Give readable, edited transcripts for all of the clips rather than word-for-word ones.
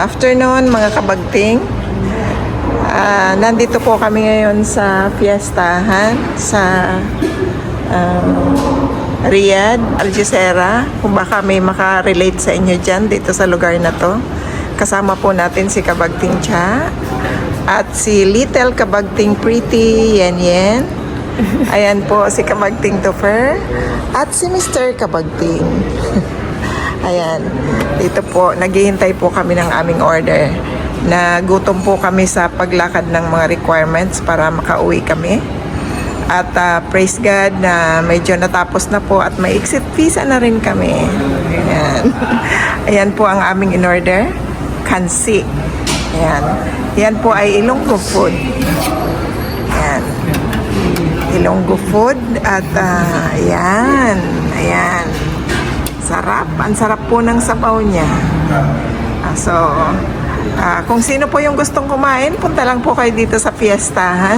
afternoon mga kabagting. Nandito po kami ngayon sa fiestahan sa Riyadh, Algeciras. Kung baka may makarelate sa inyo dyan dito sa lugar na to. Kasama po natin si Kabagting Cha at si Little Kabagting Pretty Yen Yen. Ayan po si Kabagting Topher at si Mr. Kabagting. Ayan, dito po, naghihintay po kami ng aming order. Nagutom po kami sa paglakad ng mga requirements para makauwi kami. At praise God na medyo natapos na po at may exit visa na rin kami. Ayan. Ayan po ang aming in-order. Kansi. Ayan. Yan po ay Ilonggo food. Ayan. Ilonggo food at ayan. Ayan. Sarap. Ang sarap po ng sabaw niya. Kung sino po yung gustong kumain, punta lang po kayo dito sa fiestahan.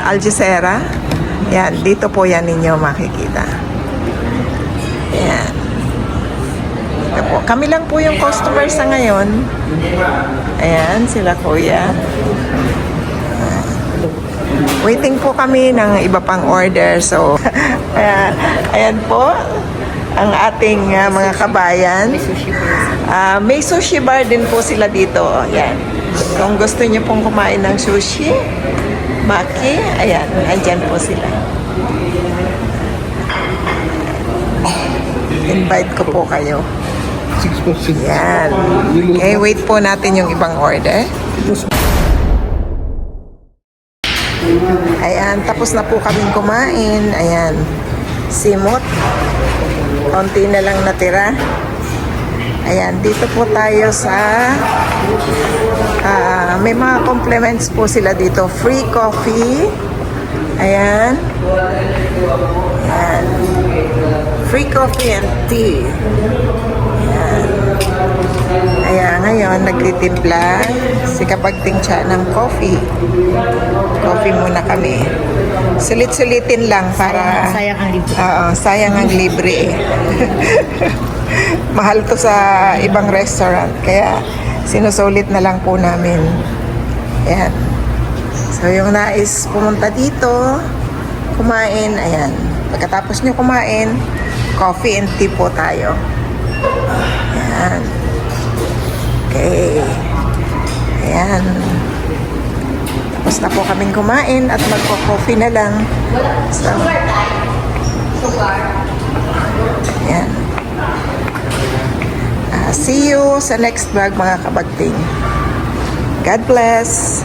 Algeciras. Yan, dito po yan ninyo makikita. Yan. Dito po. Kami lang po yung customer sa ngayon. Ayan, sila kuya. Waiting po kami ng iba pang order. So, ayan po ang ating mga kabayan. May sushi bar din po sila dito. Ayan. Kung gusto niyo pong kumain ng sushi, maki, ayan, andyan po sila. Invite ko po kayo. Ayan. Okay, wait po natin yung ibang order. Ayan, tapos na po kaming kumain. Ayan, simot. Konti na lang natira. Ayan, dito po tayo sa may mga compliments po sila dito. Free coffee. Ayan. Ayan. Free coffee and tea. Ayan. Ayan, ngayon nagtitimpla si Kabagting Cha ng coffee. Coffee muna kami. Sulit-sulitin lang para sayang ang libre. Sayang ang libre eh. Mahal to sa ibang restaurant, kaya sinusulit na lang po namin. Ayan. So yung nais pumunta dito, kumain, ayan. Pagkatapos nyo kumain, coffee and tea po tayo. Ayan. Okay. Ayan. Tapos na po kaming kumain at magpo-coffee na lang. So, ayan. See you sa next vlog mga kabagting. God bless!